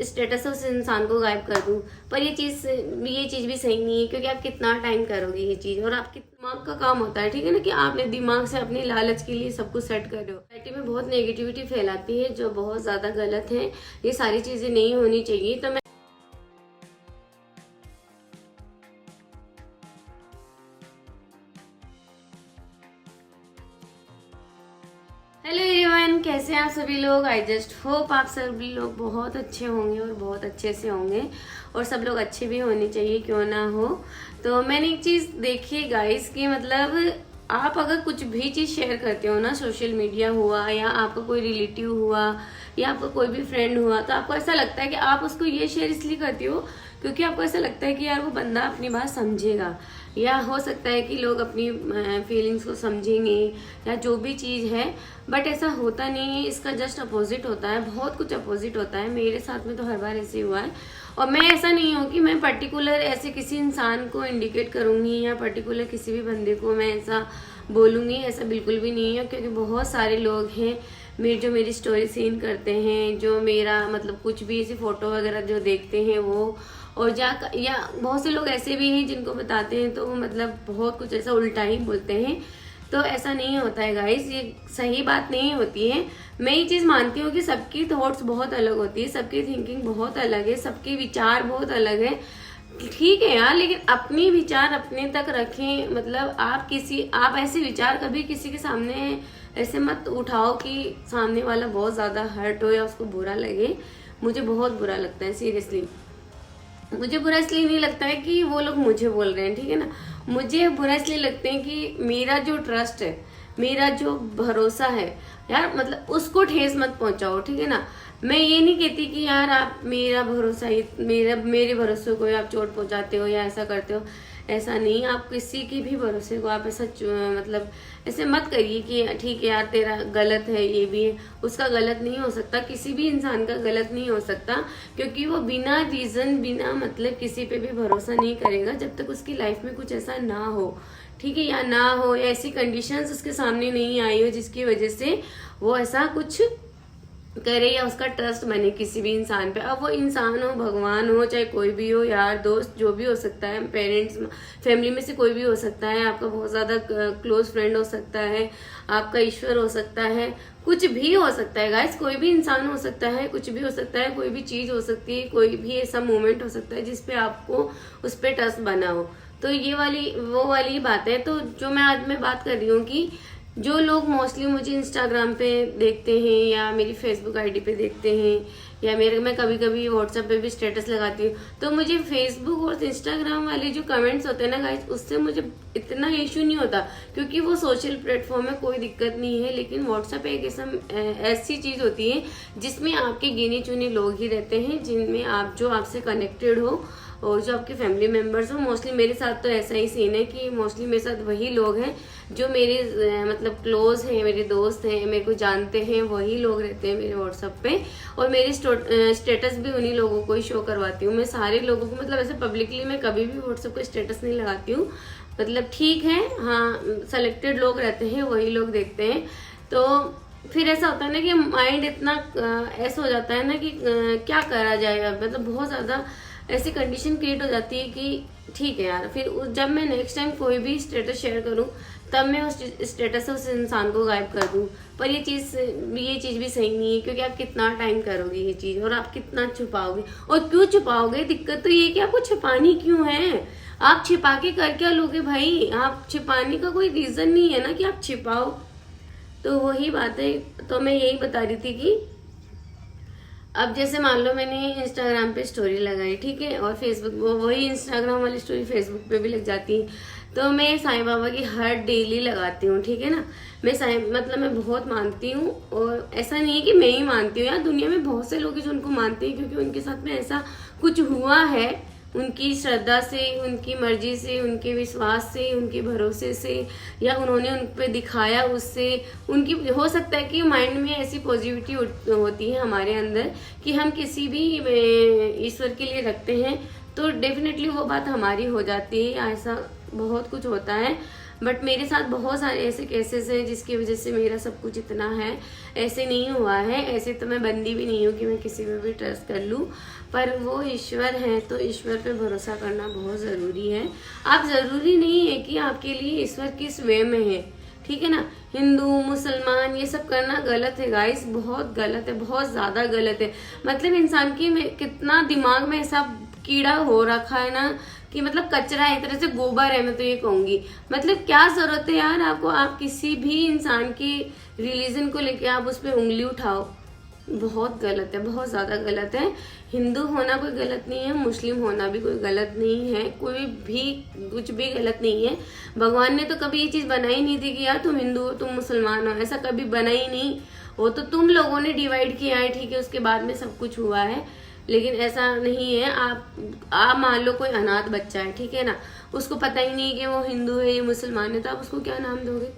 Status से उस इंसान को गायब कर दूं। पर ये चीज़ भी सही नहीं है, क्योंकि आप कितना टाइम करोगे ये चीज़, और आपके दिमाग का काम होता है, ठीक है ना, कि आपने दिमाग से अपने लालच के लिए सब कुछ सेट कर रहे हो। सोसाइटी में बहुत नेगेटिविटी फैलाती है जो बहुत ज़्यादा गलत है। ये सारी चीज़ें नहीं होनी चाहिए। तो मैं हेलो एवरीवन, कैसे हैं आप सभी लोग। आई जस्ट होप आप सभी लोग बहुत अच्छे होंगे और बहुत अच्छे से होंगे, और सब लोग अच्छे भी होने चाहिए, क्यों ना हो। तो मैंने एक चीज़ देखी गाइस कि मतलब आप अगर कुछ भी चीज़ शेयर करते हो ना, सोशल मीडिया हुआ या आपका कोई रिलेटिव हुआ या आपका कोई भी फ्रेंड हुआ, तो आपको ऐसा लगता है कि आप उसको ये शेयर इसलिए करती हो क्योंकि आपको ऐसा लगता है कि यार वो बंदा अपनी बात समझेगा, या हो सकता है कि लोग अपनी फीलिंग्स को समझेंगे, या जो भी चीज़ है। बट ऐसा होता नहीं है, इसका जस्ट अपोजिट होता है, बहुत कुछ अपोजिट होता है। मेरे साथ में तो हर बार ऐसे हुआ है। और मैं ऐसा नहीं हूँ कि मैं पर्टिकुलर ऐसे किसी इंसान को इंडिकेट करूँगी या पर्टिकुलर किसी भी बंदे को मैं ऐसा बोलूँगी, ऐसा बिल्कुल भी नहीं है। क्योंकि बहुत सारे लोग हैं जो मेरी स्टोरी सीन करते हैं, जो मेरा मतलब कुछ भी ऐसी फोटो वगैरह जो देखते हैं वो, और या बहुत से लोग ऐसे भी हैं जिनको बताते हैं तो वो मतलब बहुत कुछ ऐसा उल्टा ही बोलते हैं। तो ऐसा नहीं होता है गाइस, ये सही बात नहीं होती है। मैं ये चीज़ मानती हूँ कि सबकी थॉट्स बहुत अलग होती है, सबकी थिंकिंग बहुत अलग है, सबके विचार बहुत अलग है, ठीक है यार। लेकिन अपनी विचार अपने तक रखें। मतलब आप ऐसे विचार कभी किसी के सामने ऐसे मत उठाओ कि सामने वाला बहुत ज़्यादा हर्ट हो या उसको बुरा लगे। मुझे बहुत बुरा लगता है, सीरियसली। मुझे बुरा इसलिए नहीं लगता है कि वो लोग मुझे बोल रहे हैं, ठीक है ना। मुझे बुरा इसलिए लगते हैं कि मेरा जो ट्रस्ट है, मेरा जो भरोसा है यार, मतलब उसको ठेस मत पहुंचाओ, ठीक है ना। मैं ये नहीं कहती कि यार आप मेरे भरोसे को आप चोट पहुंचाते हो या ऐसा करते हो, ऐसा नहीं। आप किसी के भी भरोसे को आप ऐसा मतलब ऐसे मत करिए कि ठीक है यार तेरा गलत है, ये भी है, उसका गलत नहीं हो सकता, किसी भी इंसान का गलत नहीं हो सकता। क्योंकि वो बिना रीजन बिना मतलब किसी पे भी भरोसा नहीं करेगा जब तक उसकी लाइफ में कुछ ऐसा ना हो, ठीक है, या ना हो, या ऐसी कंडीशंस उसके सामने नहीं आई हो जिसकी वजह से वो ऐसा कुछ करे या उसका ट्रस्ट बने किसी भी इंसान पे। अब वो इंसान हो, भगवान हो, चाहे कोई भी हो, यार दोस्त जो भी हो सकता है, पेरेंट्स, फैमिली में से कोई भी हो सकता है, आपका बहुत ज्यादा क्लोज फ्रेंड हो सकता है, आपका ईश्वर हो सकता है, कुछ भी हो सकता है गाइस। कोई भी इंसान हो सकता है, कुछ भी हो सकता है, कोई भी चीज हो सकती है, कोई भी ऐसा मोमेंट हो सकता है जिसपे आपको उस पर ट्रस्ट बना हो। तो ये वो वाली बात है। तो जो मैं बात कर रही हूँ कि जो लोग मोस्टली मुझे इंस्टाग्राम पे देखते हैं या मेरी फेसबुक आईडी पे देखते हैं, या मैं कभी कभी व्हाट्सएप पे भी स्टेटस लगाती हूँ, तो मुझे फेसबुक और इंस्टाग्राम वाले जो कमेंट्स होते हैं ना गाइस, उससे मुझे इतना इशू नहीं होता, क्योंकि वो सोशल प्लेटफॉर्म है, कोई दिक्कत नहीं है। लेकिन व्हाट्सएप एक ऐसी चीज होती है जिसमें आपके गिने चुने लोग ही रहते हैं, जिनमें जो आपसे कनेक्टेड हो और जो आपके फैमिली मेंबर्स हो। मोस्टली मेरे साथ तो ऐसा ही सीन है कि मोस्टली मेरे साथ वही लोग हैं जो मेरे मतलब क्लोज हैं, मेरे दोस्त हैं, मेरे को जानते हैं, वही लोग रहते हैं मेरे व्हाट्सएप पे। और मेरी स्टेटस भी उन्हीं लोगों को ही शो करवाती हूँ। मैं सारे लोगों को मतलब ऐसे पब्लिकली मैं कभी भी व्हाट्सएप पे स्टेटस नहीं लगाती हूँ। मतलब ठीक है, हाँ, सेलेक्टेड लोग रहते हैं, वही लोग देखते हैं। तो फिर ऐसा होता है ना कि माइंड इतना ऐसा हो जाता है ना कि क्या करा जाए, मतलब बहुत ज्यादा ऐसी कंडीशन क्रिएट हो जाती है कि ठीक है यार। फिर जब मैं नेक्स्ट टाइम कोई भी स्टेटस शेयर करूं, तब मैं उस स्टेटस से उस इंसान को गायब कर दूं। पर ये चीज़ भी सही नहीं है, क्योंकि आप कितना टाइम करोगे ये चीज़, और आप कितना छुपाओगे, और क्यों छुपाओगे। दिक्कत तो ये कि आपको छिपानी क्यों है, आप छिपा के कर क्या लोगे भाई। आप छिपाने का कोई रीजन नहीं है ना कि आप छिपाओ। तो वही बात है। तो मैं यही बता रही थी कि अब जैसे मान लो मैंने इंस्टाग्राम पे स्टोरी लगाई, ठीक है, और फेसबुक वही इंस्टाग्राम वाली स्टोरी फेसबुक पे भी लग जाती है। तो मैं साईं बाबा की हर डेली लगाती हूँ, ठीक है ना। मैं बहुत मानती हूँ, और ऐसा नहीं है कि मैं ही मानती हूँ यार, दुनिया में बहुत से लोग हैं जो उनको मानते हैं, क्योंकि उनके साथ में ऐसा कुछ हुआ है, उनकी श्रद्धा से, उनकी मर्जी से, उनके विश्वास से, उनके भरोसे से, या उन्होंने उन पे दिखाया उससे। उनकी हो सकता है कि माइंड में ऐसी पॉजिटिविटी होती है हमारे अंदर कि हम किसी भी ईश्वर के लिए रखते हैं, तो डेफिनेटली वो बात हमारी हो जाती है। ऐसा बहुत कुछ होता है। बट मेरे साथ बहुत सारे ऐसे केसेस हैं जिसकी वजह से मेरा सब कुछ इतना है। ऐसे नहीं हुआ है, ऐसे तो मैं बंदी भी नहीं हूँ कि मैं किसी पे भी ट्रस्ट कर लूँ, पर वो ईश्वर हैं तो ईश्वर पे भरोसा करना बहुत ज़रूरी है। आप ज़रूरी नहीं है कि आपके लिए ईश्वर किस वे में है, ठीक है ना। हिंदू मुसलमान ये सब करना गलत है गाइस, बहुत गलत है, बहुत ज़्यादा गलत है। मतलब इंसान की कितना दिमाग में ऐसा कीड़ा हो रखा है ना कि मतलब कचरा है, एक तरह से गोबर है, मैं तो ये कहूंगी। मतलब क्या जरूरत है यार आपको, आप किसी भी इंसान की रिलीजन को लेके आप उस पर उंगली उठाओ, बहुत गलत है, बहुत ज्यादा गलत है। हिंदू होना कोई गलत नहीं है, मुस्लिम होना भी कोई गलत नहीं है, कोई भी कुछ भी गलत नहीं है। भगवान ने तो कभी ये चीज बनाई नहीं थी कि यार तुम हिंदू हो तुम मुसलमान हो, ऐसा कभी बना ही नहीं। वो तो तुम लोगों ने डिवाइड किया है, ठीक है, उसके बाद में सब कुछ हुआ है, लेकिन ऐसा नहीं है। आप मान लो कोई अनाथ बच्चा है, ठीक है ना, उसको पता ही नहीं कि वो हिंदू है या मुसलमान है, तो आप उसको क्या नाम दोगे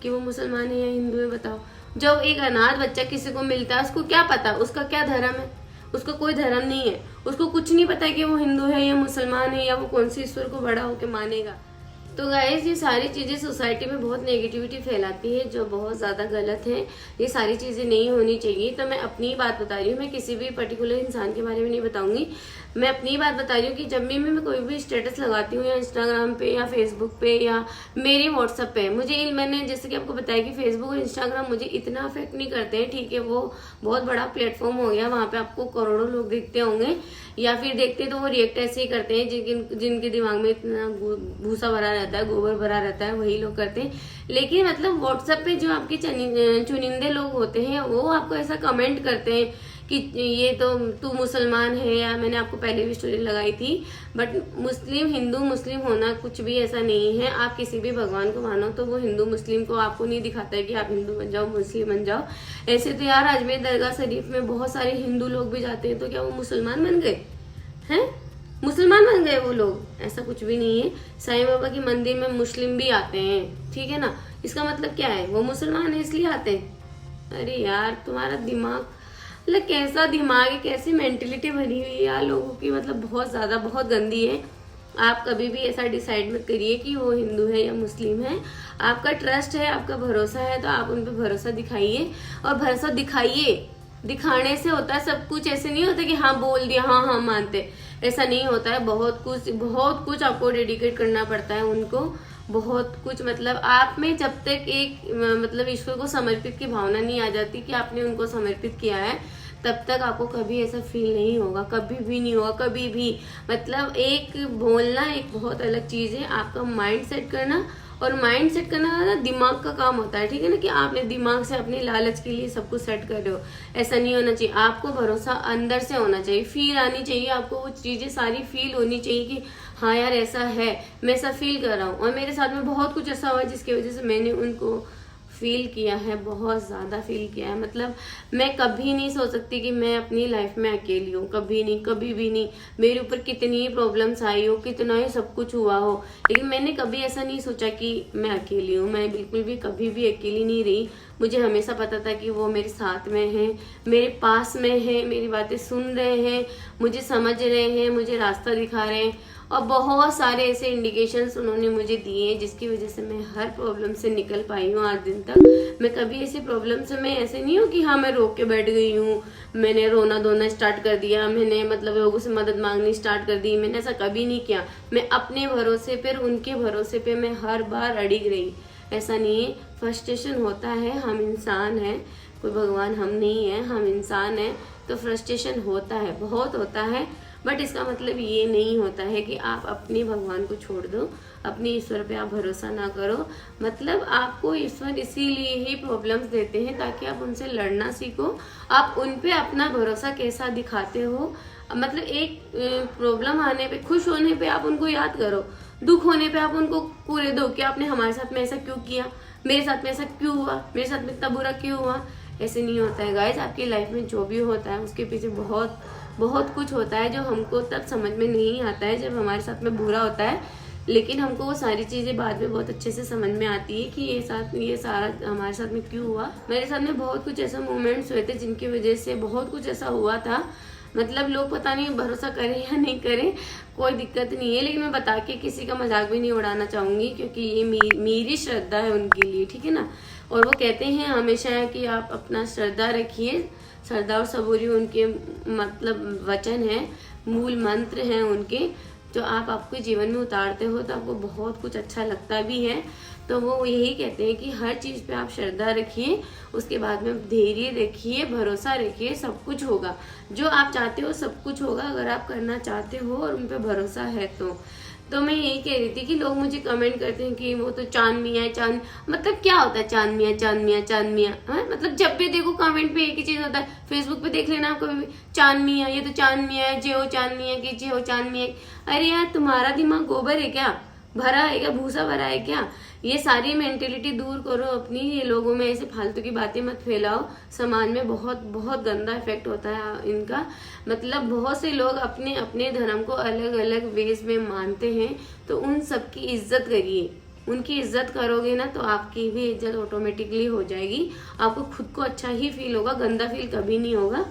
कि वो मुसलमान है या हिंदू है, बताओ। जब एक अनाथ बच्चा किसी को मिलता है उसको क्या पता उसका क्या धर्म है, उसका कोई धर्म नहीं है, उसको कुछ नहीं पता कि वो हिंदू है या मुसलमान है या वो कौन सी ईश्वर को बड़ा होकर मानेगा। तो गाइस ये सारी चीज़ें सोसाइटी में बहुत नेगेटिविटी फैलाती है जो बहुत ज़्यादा गलत है। ये सारी चीज़ें नहीं होनी चाहिए। तो मैं अपनी बात बता रही हूँ, मैं किसी भी पर्टिकुलर इंसान के बारे में नहीं बताऊंगी। मैं अपनी बात बता रही हूँ कि जब भी मैं कोई भी स्टेटस लगाती हूँ या इंस्टाग्राम पे या फेसबुक पे या मेरे व्हाट्सएप पे, मैंने जैसे कि आपको बताया कि फेसबुक और इंस्टाग्राम मुझे इतना अफेक्ट नहीं करते हैं, ठीक है, वो बहुत बड़ा प्लेटफॉर्म हो गया, वहाँ पे आपको करोड़ों लोग देखते होंगे, या फिर देखते तो वो रिएक्ट ऐसे ही करते हैं जिनके दिमाग में इतना भूसा भरा रहता है, गोबर भरा रहता है, वही लोग करते हैं। लेकिन मतलब व्हाट्सएप पे जो आपके चुनिंदे लोग होते हैं वो आपको ऐसा कमेंट करते हैं कि ये तो तू मुसलमान है, या मैंने आपको पहले भी स्टोरी लगाई थी। बट हिंदू मुस्लिम होना कुछ भी ऐसा नहीं है। आप किसी भी भगवान को मानो तो वो हिंदू मुस्लिम को आपको नहीं दिखाता है कि आप हिंदू बन जाओ मुस्लिम बन जाओ। ऐसे तो यार अजमेर दरगाह शरीफ में बहुत सारे हिंदू लोग भी जाते हैं, तो क्या वो मुसलमान बन गए हैं? मुसलमान बन गए वो लोग? ऐसा कुछ भी नहीं है। साईं बाबा की मंदिर में मुस्लिम भी आते हैं, ठीक है ना, इसका मतलब क्या है, वो मुसलमान है इसलिए आते हैं? अरे यार तुम्हारा दिमाग, मतलब कैसा दिमाग है, कैसी मेंटेलिटी बनी हुई है यार लोगों की, मतलब बहुत ज्यादा बहुत गंदी है। आप कभी भी ऐसा डिसाइड मत करिए कि वो हिंदू है या मुस्लिम है। आपका ट्रस्ट है, आपका भरोसा है, तो आप उन पर भरोसा दिखाइए, और भरोसा दिखाइए, दिखाने से होता है सब कुछ। ऐसे नहीं होता कि हाँ बोल दिया हाँ हाँ मानते, ऐसा नहीं होता है। बहुत कुछ आपको डेडिकेट करना पड़ता है उनको, बहुत कुछ। मतलब आप में जब तक एक मतलब ईश्वर को समर्पित की भावना नहीं आ जाती कि आपने उनको समर्पित किया है, तब तक आपको कभी ऐसा फील नहीं होगा, कभी भी नहीं होगा, कभी भी। मतलब एक बोलना एक बहुत अलग चीज है, आपका माइंड सेट करना, और माइंड सेट करना ना दिमाग का काम होता है, ठीक है ना, कि आपने दिमाग से अपने लालच के लिए सब कुछ सेट कर रहे हो, ऐसा नहीं होना चाहिए। आपको भरोसा अंदर से होना चाहिए, फील आनी चाहिए आपको, वो चीजें सारी फील होनी चाहिए कि हाँ यार ऐसा है, मैं ऐसा फील कर रहा हूँ। और मेरे साथ में बहुत कुछ ऐसा हुआ जिसकी वजह से मैंने उनको फील किया है, बहुत ज्यादा फील किया है। मतलब मैं कभी नहीं सोच सकती कि मैं अपनी लाइफ में अकेली हूँ, कभी नहीं, कभी भी नहीं। मेरे ऊपर कितनी ही प्रॉब्लम्स आई हो, कितना ही सब कुछ हुआ हो, लेकिन मैंने कभी ऐसा नहीं सोचा कि मैं अकेली हूँ। मैं बिल्कुल भी कभी भी अकेली नहीं रही। मुझे हमेशा पता था कि वो मेरे साथ में है, मेरे पास में है, मेरी बातें सुन रहे हैं, मुझे समझ रहे हैं, मुझे रास्ता दिखा रहे हैं। और बहुत सारे ऐसे इंडिकेशंस उन्होंने मुझे दिए जिसकी वजह से मैं हर प्रॉब्लम से निकल पाई हूँ आज दिन तक। मैं कभी ऐसी प्रॉब्लम से मैं ऐसे नहीं हूँ कि हाँ मैं रो के बैठ गई हूँ, मैंने रोना धोना स्टार्ट कर दिया, मैंने मतलब लोगों से मदद मांगनी स्टार्ट कर दी, मैंने ऐसा कभी नहीं किया। मैं अपने भरोसे पर, उनके भरोसे पे मैं हर बार अड़िग रही। ऐसा नहीं है, फ्रस्ट्रेशन होता है, हम इंसान हैं, कोई भगवान हम नहीं है, हम इंसान हैं, तो फ्रस्ट्रेशन होता है, बहुत होता है। बट इसका मतलब ये नहीं होता है कि आप अपने भगवान को छोड़ दो, अपने ईश्वर पे आप भरोसा ना करो। मतलब आपको ईश्वर इसीलिए ही प्रॉब्लम्स देते हैं ताकि आप उनसे लड़ना सीखो, आप उन पे अपना भरोसा कैसा दिखाते हो। मतलब एक प्रॉब्लम आने पे, खुश होने पे आप उनको याद करो, दुख होने पे आप उनको पूरे दो कि आपने हमारे साथ में ऐसा क्यों किया, मेरे साथ में ऐसा क्यों हुआ, मेरे साथ में इतना बुरा क्यों हुआ। ऐसे नहीं होता है गाइज। आपकी लाइफ में जो भी होता है उसके पीछे बहुत कुछ होता है जो हमको तब समझ में नहीं आता है जब हमारे साथ में बुरा होता है, लेकिन हमको वो सारी चीजें बाद में बहुत अच्छे से समझ में आती है कि ये सारा हमारे साथ में क्यों हुआ। मेरे साथ में बहुत कुछ ऐसा मोमेंट्स हुए थे जिनकी वजह से बहुत कुछ ऐसा हुआ था, मतलब लोग पता नहीं भरोसा करें या नहीं करें, कोई दिक्कत नहीं है, लेकिन मैं बता के किसी का मजाक भी नहीं उड़ाना चाहूंगी, क्योंकि ये मेरी श्रद्धा है उनके लिए, ठीक है ना। और वो कहते हैं हमेशा कि आप अपना श्रद्धा रखिए, श्रद्धा और सबूरी उनके मतलब वचन है, मूल मंत्र हैं उनके, जो आप आपके जीवन में उतारते हो तो आपको बहुत कुछ अच्छा लगता भी है। तो वो यही कहते हैं कि हर चीज़ पे आप श्रद्धा रखिए, उसके बाद में धैर्य रखिए, भरोसा रखिए, सब कुछ होगा, जो आप चाहते हो सब कुछ होगा, अगर आप करना चाहते हो और उन पे भरोसा है तो मैं यही कह रही थी कि लोग मुझे कमेंट करते हैं कि वो तो चांद मियाँ है, चांद मतलब क्या होता है चांद मियाँ, चांद मियाँ, चांद मियाँ, मतलब जब भी देखो कमेंट पे एक ही चीज होता है, फेसबुक पे देख लेना आप कभी भी, चांद मियाँ, ये तो चांद मियाँ है, जे हो चांद मियाँ की, जे हो चांद मियाँ। अरे यार तुम्हारा दिमाग गोबर है क्या, भरा है क्या, भूसा भरा है क्या? ये सारी मेंटेलिटी दूर करो अपनी, ये लोगों में ऐसे फालतू की बातें मत फैलाओ, समाज में बहुत बहुत गंदा इफेक्ट होता है इनका। मतलब बहुत से लोग अपने अपने धर्म को अलग अलग वेज में मानते हैं, तो उन सब की इज्जत करिए, उनकी इज्जत करोगे ना तो आपकी भी इज्जत ऑटोमेटिकली हो जाएगी, आपको खुद को अच्छा ही फील होगा, गंदा फील कभी नहीं होगा।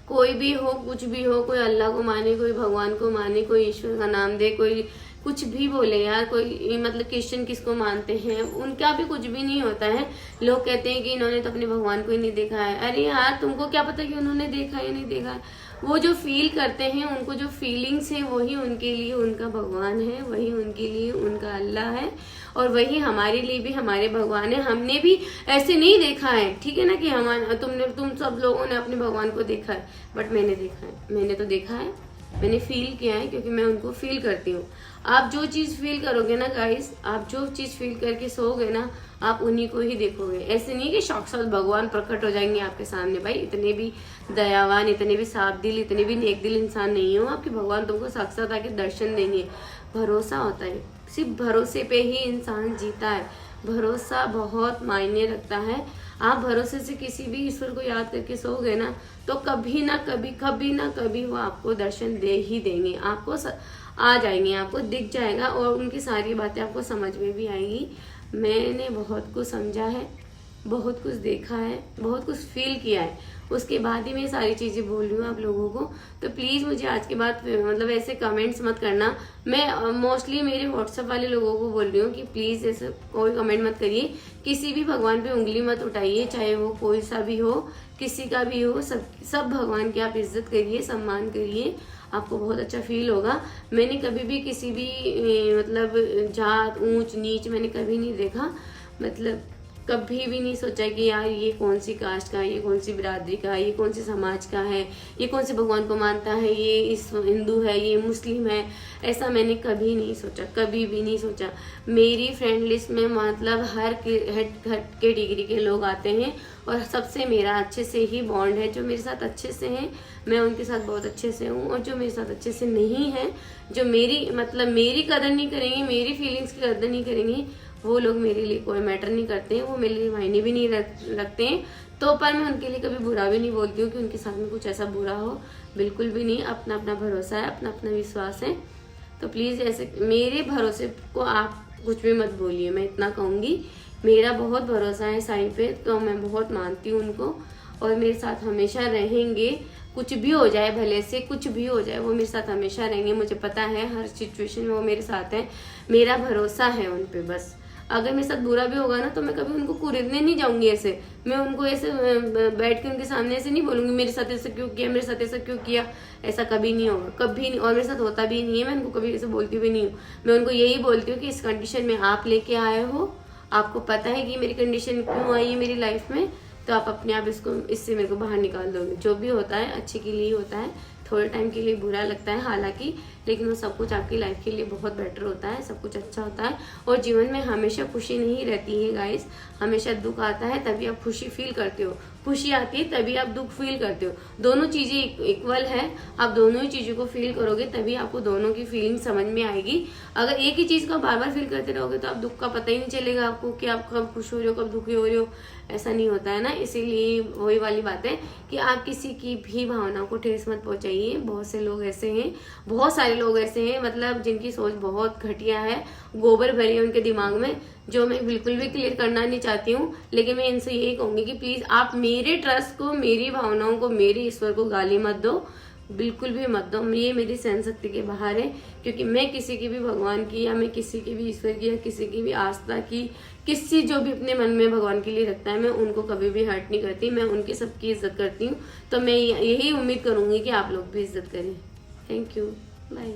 कोई भी हो, कुछ भी हो, कोई अल्लाह को माने, कोई भगवान को माने, कोई ईश्वर का नाम दे, कोई कुछ भी बोले यार, कोई मतलब क्रिश्चियन किसको मानते हैं, उनका भी कुछ भी नहीं होता है। लोग कहते हैं कि इन्होंने तो अपने भगवान को ही नहीं देखा है। अरे यार तुमको क्या पता कि उन्होंने देखा है या नहीं देखा है? वो जो फील करते हैं, उनको जो फीलिंग्स है, वही उनके लिए उनका भगवान है, वही उनके लिए उनका अल्लाह है, और वही हमारे लिए भी हमारे भगवान है। हमने भी ऐसे नहीं देखा है, ठीक है ना, कि तुम सब लोगों ने अपने भगवान को देखा है, बट मैंने देखा है, मैंने तो देखा है, मैंने फील किया है, क्योंकि मैं उनको फील करती हूँ। आप जो चीज फील करोगे ना गाइस, आप जो चीज फील करके सोओगे ना, आप उन्हीं को ही देखोगे। ऐसे नहीं कि साक्षात भगवान प्रकट हो जाएंगे आपके सामने, भाई इतने भी दयावान, इतने भी साफ दिल, इतने भी नेक दिल इंसान नहीं हो आपके भगवान तुमको साक्षात आके दर्शन देंगे। भरोसा होता है, सिर्फ भरोसे पे ही इंसान जीता है, भरोसा बहुत मायने रखता है। आप भरोसे से किसी भी ईश्वर को याद करके सोओगे ना, तो कभी ना कभी वो आपको दर्शन दे ही देंगे, आपको आ जाएंगे, आपको दिख जाएगा, और उनकी सारी बातें आपको समझ में भी आएगी। मैंने बहुत कुछ समझा है, बहुत कुछ देखा है, बहुत कुछ फील किया है, उसके बाद ही मैं सारी चीज़ें बोल रही हूँ आप लोगों को। तो प्लीज़ मुझे आज के बाद मतलब ऐसे कमेंट्स मत करना। मैं मोस्टली मेरे व्हाट्सएप वाले लोगों को बोल रही हूँ कि प्लीज़ ऐसे कोई कमेंट मत करिए, किसी भी भगवान पे उंगली मत उठाइए, चाहे वो कोई सा भी हो, किसी का भी हो, सब भगवान की आप इज्जत करिए, सम्मान करिए, आपको बहुत अच्छा फील होगा। मैंने कभी भी किसी भी मतलब जात ऊंच नीच मैंने कभी नहीं देखा, मतलब कभी भी नहीं सोचा कि यार ये कौन सी कास्ट का है, ये कौन सी बिरादरी का है, ये कौन सी समाज का है, ये कौन से भगवान को मानता है, ये इस हिंदू है, ये मुस्लिम है, ऐसा मैंने कभी नहीं सोचा, कभी भी नहीं सोचा। मेरी फ्रेंड लिस्ट में मतलब हर कैटेगरी के लोग आते हैं, और सबसे मेरा अच्छे से ही बॉन्ड है। जो मेरे साथ अच्छे से हैं मैं उनके साथ बहुत अच्छे से हूँ, और जो मेरे साथ अच्छे से नहीं है, जो मेरी मतलब मेरी कदर नहीं करेंगे, मेरी फीलिंग्स की कदर नहीं करेंगे, वो लोग मेरे लिए कोई मैटर नहीं करते हैं, वो मेरे लिए मायने भी नहीं रखते हैं। तो पर मैं उनके लिए कभी बुरा भी नहीं बोलती हूँ कि उनके साथ में कुछ ऐसा बुरा हो, बिल्कुल भी नहीं। अपना अपना भरोसा है, अपना अपना विश्वास है। तो प्लीज़ ऐसे मेरे भरोसे को आप कुछ भी मत बोलिए, मैं इतना कहूँगी। मेरा बहुत भरोसा है साईं पे, तो मैं बहुत मानती हूँ उनको, और मेरे साथ हमेशा रहेंगे। कुछ भी हो जाए, भले से कुछ भी हो जाए, वो मेरे साथ हमेशा रहेंगे। मुझे पता है हर सिचुएशन में वो मेरे साथ है, मेरा भरोसा है उन पे। बस अगर मेरे साथ बुरा भी होगा ना, तो मैं कभी उनको कुरेदने नहीं जाऊंगी। ऐसे मैं उनको ऐसे बैठ के उनके सामने ऐसे नहीं बोलूंगी मेरे साथ ऐसा क्यों किया, मेरे साथ ऐसा क्यों किया। ऐसा कभी नहीं होगा, कभी नहीं, और मेरे साथ होता भी नहीं है। मैं उनको कभी ऐसे बोलती भी नहीं हूँ। मैं उनको यही बोलती हूँ कि इस कंडीशन में आप लेके आए हो, आपको पता है कि मेरी कंडीशन क्यों आई है मेरी लाइफ में, तो आप अपने आप इससे मेरे को बाहर निकाल दोगे। जो भी होता है अच्छे के लिए होता है, थोड़े टाइम के लिए बुरा लगता है हालांकि, लेकिन वो सब कुछ आपकी लाइफ के लिए बहुत बेटर होता है, सब कुछ अच्छा होता है। और जीवन में हमेशा खुशी नहीं रहती है गाइस, हमेशा दुख आता है तभी आप खुशी फील करते हो, खुशी आती है तभी आप दुख फील करते हो। दोनों चीजें इक्वल है, आप दोनों ही चीजों को फील करोगे तभी आपको दोनों की फीलिंग समझ में आएगी। अगर एक ही चीज को बार बार फील करते रहोगे तो आप दुख का पता ही नहीं चलेगा आपको कि आप कब खुश हो रहे हो, कब दुखी हो रहे हो। ऐसा नहीं होता है ना, इसीलिए वही वाली बात है कि आप किसी की भी भावना को ठेस मत पहुंचाइए। बहुत से लोग ऐसे हैं, बहुत सारे लोग ऐसे हैं मतलब जिनकी सोच बहुत घटिया है, गोबर भरी है उनके दिमाग में, जो मैं बिल्कुल भी क्लियर करना नहीं चाहती हूँ। लेकिन मैं इनसे यही कहूंगी कि प्लीज आप मेरे ट्रस्ट को, मेरी भावनाओं को, मेरे ईश्वर को गाली मत दो, बिल्कुल भी मत दो। ये मेरी सहन शक्ति के बाहर है, क्योंकि मैं किसी की भी भगवान की, या मैं किसी की भी ईश्वर की, या किसी की भी आस्था की, किसी जो भी अपने मन में भगवान के लिए रखता है, मैं उनको कभी भी हर्ट नहीं करती। मैं उनकी सबकी इज्जत करती हूँ। तो मैं यही उम्मीद करूंगी कि आप लोग भी इज्जत करें। Thank you, bye.